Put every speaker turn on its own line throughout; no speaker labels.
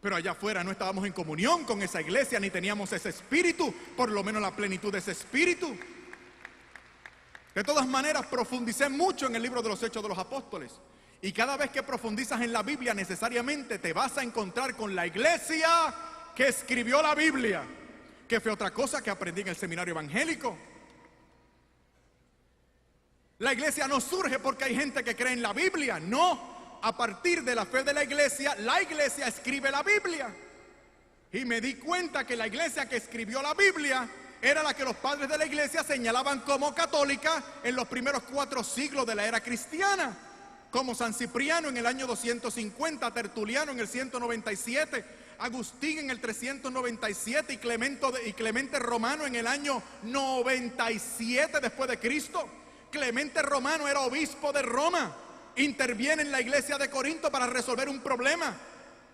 Pero allá afuera no estábamos en comunión con esa iglesia, ni teníamos ese espíritu, por lo menos la plenitud de ese espíritu. De todas maneras, profundicé mucho en el libro de los Hechos de los Apóstoles. Y cada vez que profundizas en la Biblia, necesariamente te vas a encontrar con la iglesia que escribió la Biblia, que fue otra cosa que aprendí en el seminario evangélico. La iglesia no surge porque hay gente que cree en la Biblia, no. A partir de la fe de la iglesia escribe la Biblia. Y me di cuenta que la iglesia que escribió la Biblia era la que los padres de la iglesia señalaban como católica en los primeros 4 siglos de la era cristiana, como San Cipriano en el año 250, Tertuliano en el 197, Agustín en el 397 y Clemente Romano en el año 97 después de Cristo. Clemente Romano era obispo de Roma, interviene en la iglesia de Corinto para resolver un problema,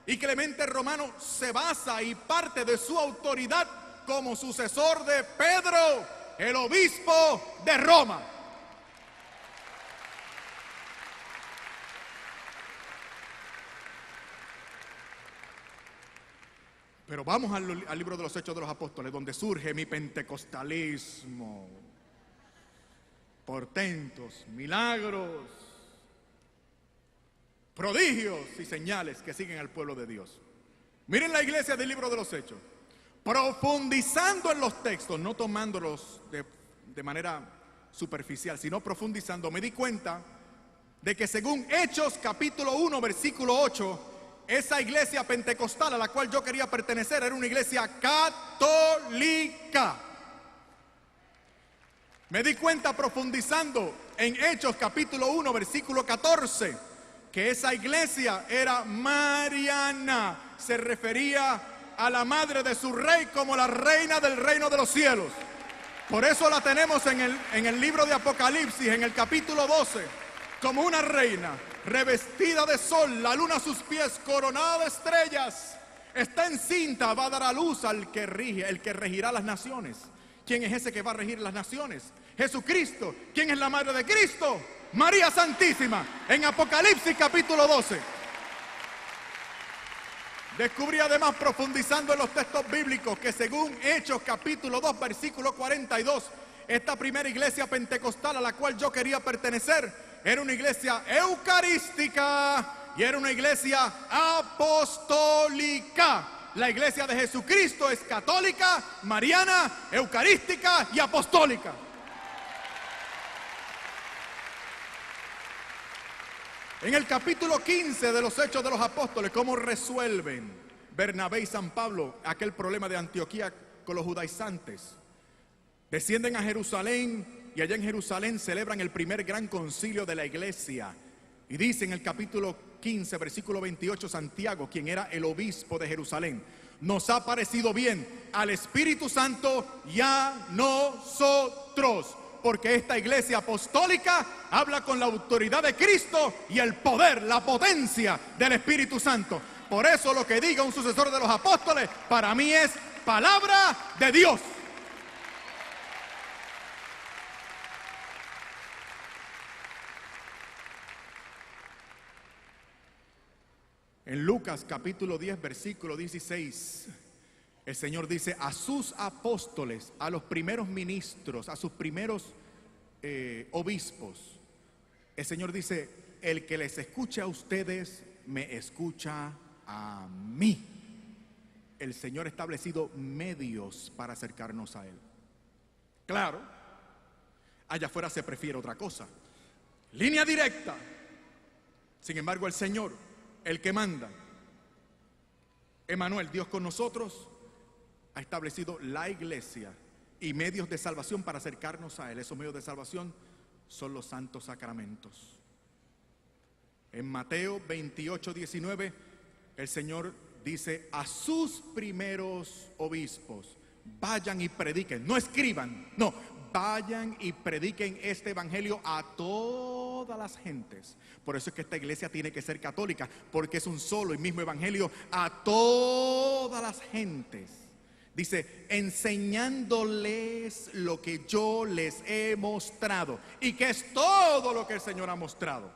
y Clemente Romano se basa y parte de su autoridad como sucesor de Pedro, el obispo de Roma. Pero vamos al libro de los Hechos de los Apóstoles, donde surge mi pentecostalismo. Portentos, milagros, prodigios y señales que siguen al pueblo de Dios. Miren la iglesia del libro de los Hechos, profundizando en los textos, no tomándolos de manera superficial, sino profundizando. Me di cuenta de que según Hechos capítulo 1 versículo 8, esa iglesia pentecostal a la cual yo quería pertenecer era una iglesia católica. Me di cuenta profundizando en Hechos capítulo 1 versículo 14 que esa iglesia era mariana. Se refería a la madre de su rey como la reina del reino de los cielos. Por eso la tenemos en el libro de Apocalipsis, en el capítulo 12, como una reina revestida de sol, la luna a sus pies, coronada de estrellas. Está encinta, va a dar a luz al que rige, el que regirá las naciones. ¿Quién es ese que va a regir las naciones? Jesucristo. ¿Quién es la madre de Cristo? María Santísima, en Apocalipsis capítulo 12. Descubrí además, profundizando en los textos bíblicos, que según Hechos capítulo 2 versículo 42, esta primera iglesia pentecostal a la cual yo quería pertenecer era una iglesia eucarística y era una iglesia apostólica. La iglesia de Jesucristo es católica, mariana, eucarística y apostólica. En el capítulo 15 de los Hechos de los Apóstoles, ¿cómo resuelven Bernabé y San Pablo aquel problema de Antioquía con los judaizantes? Descienden a Jerusalén y allá en Jerusalén celebran el primer gran concilio de la iglesia. Y dice en el capítulo 15, versículo 28, Santiago, quien era el obispo de Jerusalén: nos ha parecido bien al Espíritu Santo y a nosotros, porque esta iglesia apostólica habla con la autoridad de Cristo y el poder, la potencia del Espíritu Santo. Por eso lo que diga un sucesor de los apóstoles para mí es palabra de Dios. En Lucas capítulo 10 versículo 16, el Señor dice: a sus apóstoles, a los primeros ministros, a sus primeros obispos, el Señor dice: el que les escucha a ustedes, me escucha a mí. El Señor ha establecido medios para acercarnos a Él. Claro, allá afuera se prefiere otra cosa, línea directa. Sin embargo, el Señor, el que manda, Emmanuel, Dios con nosotros, ha establecido la iglesia y medios de salvación para acercarnos a Él. Esos medios de salvación son los santos sacramentos. En Mateo 28, 19, el Señor dice a sus primeros obispos: vayan y prediquen, no escriban, no, vayan y prediquen este evangelio a todas las gentes. Por eso es que esta iglesia tiene que ser católica, porque es un solo y mismo evangelio a todas las gentes. Dice: enseñándoles lo que yo les he mostrado. ¿Y que es todo lo que el Señor ha mostrado?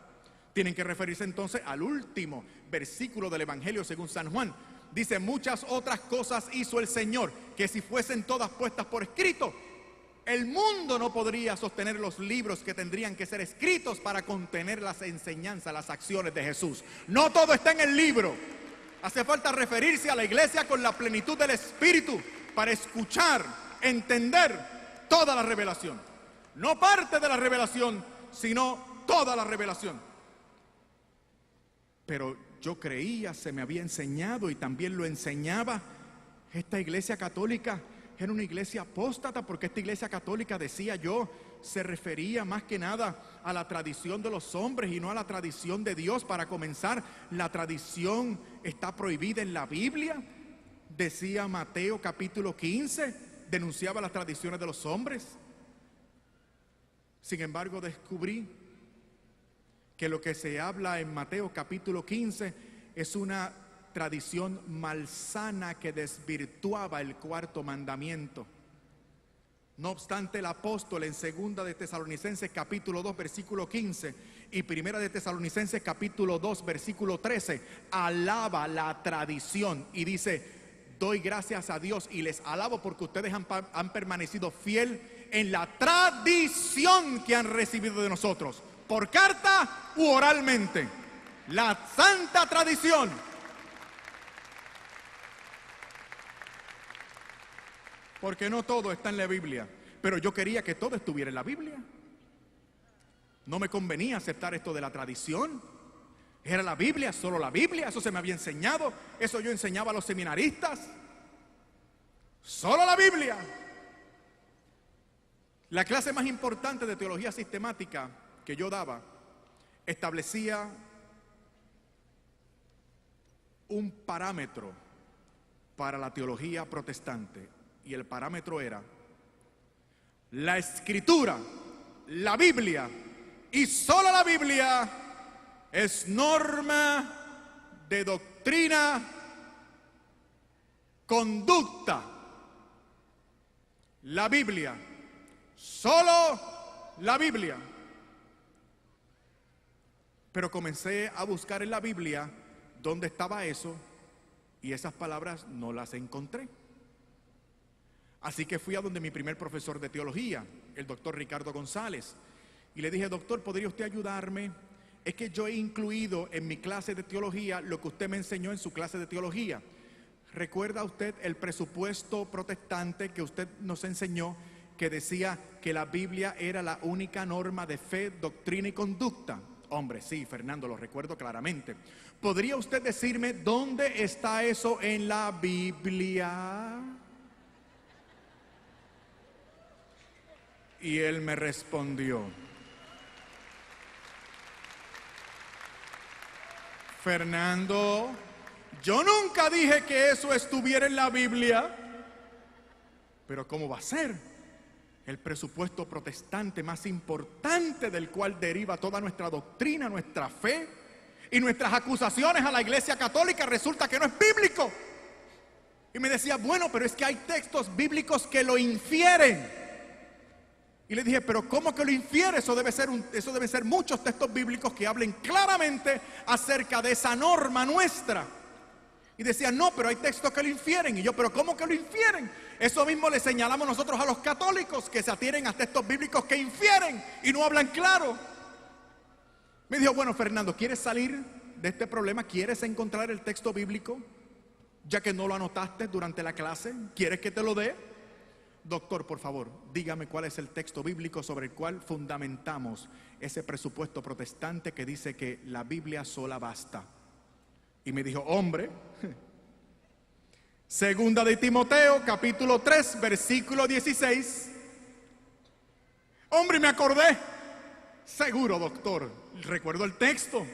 Tienen que referirse entonces al último versículo del evangelio según San Juan, Dice, muchas otras cosas hizo el Señor, que si fuesen todas puestas por escrito, el mundo no podría sostener los libros que tendrían que ser escritos para contener las enseñanzas, las acciones de Jesús. No todo está en el libro. Hace falta referirse a la iglesia con la plenitud del Espíritu para escuchar, entender toda la revelación. No parte de la revelación, sino toda la revelación. Pero yo creía, se me había enseñado y también lo enseñaba, esta iglesia católica era una iglesia apóstata, porque esta iglesia católica, decía yo, se refería más que nada a la tradición de los hombres y no a la tradición de Dios. Para comenzar, la tradición está prohibida en la Biblia, decía Mateo capítulo 15, denunciaba las tradiciones de los hombres. Sin embargo, descubrí que lo que se habla en Mateo capítulo 15 es una tradición malsana que desvirtuaba el cuarto mandamiento. No obstante, el apóstol en segunda de Tesalonicenses capítulo 2 versículo 15 y primera de Tesalonicenses capítulo 2 versículo 13 alaba la tradición y dice: doy gracias a Dios y les alabo porque ustedes han permanecido fiel en la tradición que han recibido de nosotros, por carta u oralmente. La santa tradición. Porque no todo está en la Biblia, pero yo quería que todo estuviera en la Biblia. No me convenía aceptar esto de la tradición. Era la Biblia, solo la Biblia, eso se me había enseñado, eso yo enseñaba a los seminaristas. Solo la Biblia. La clase más importante de teología sistemática que yo daba establecía un parámetro para la teología protestante, y el parámetro era la Escritura, la Biblia, y solo la Biblia es norma de doctrina, conducta. La Biblia, solo la Biblia. Pero comencé a buscar en la Biblia dónde estaba eso, y esas palabras no las encontré. Así que fui a donde mi primer profesor de teología, el doctor Ricardo González, y le dije: doctor, ¿podría usted ayudarme? Es que yo he incluido en mi clase de teología lo que usted me enseñó en su clase de teología. ¿Recuerda usted el presupuesto protestante que usted nos enseñó, que decía que la Biblia era la única norma de fe, doctrina y conducta? Hombre, sí, Fernando, lo recuerdo claramente. ¿Podría usted decirme dónde está eso en la Biblia? Y él me respondió: Fernando, yo nunca dije que eso estuviera en la Biblia. Pero ¿cómo va a ser? El presupuesto protestante más importante, del cual deriva toda nuestra doctrina, nuestra fe y nuestras acusaciones a la Iglesia Católica, resulta que no es bíblico. Y me decía: bueno, pero es que hay textos bíblicos que lo infieren. Y le dije: pero ¿cómo que lo infiere? Eso debe ser muchos textos bíblicos que hablen claramente acerca de esa norma nuestra. Y decía: no, pero hay textos que lo infieren. Y yo: pero ¿cómo que lo infieren? Eso mismo le señalamos nosotros a los católicos, que se atienen a textos bíblicos que infieren y no hablan claro. Me dijo: bueno, Fernando, ¿quieres salir de este problema? ¿Quieres encontrar el texto bíblico? Ya que no lo anotaste durante la clase, ¿quieres que te lo dé? Doctor, por favor, dígame cuál es el texto bíblico sobre el cual fundamentamos ese presupuesto protestante que dice que la Biblia sola basta. Y me dijo: hombre, segunda de Timoteo, capítulo 3, versículo 16. Hombre, me acordé. Seguro, doctor, recuerdo el texto.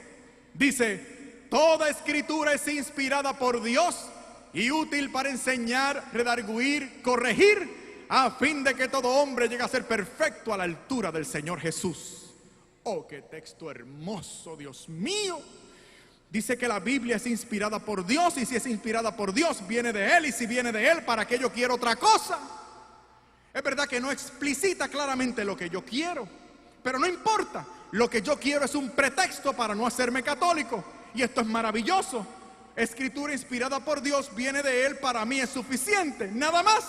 Dice: toda escritura es inspirada por Dios y útil para enseñar, redarguir, corregir, a fin de que todo hombre llegue a ser perfecto a la altura del Señor Jesús. Oh, qué texto hermoso, Dios mío. Dice que la Biblia es inspirada por Dios, y si es inspirada por Dios, viene de Él, y si viene de Él, ¿para qué yo quiero otra cosa? Es verdad que no explicita claramente lo que yo quiero, pero no importa. Lo que yo quiero es un pretexto para no hacerme católico, y esto es maravilloso. escritura inspirada por Dios, viene de Él, para mí es suficiente, nada más.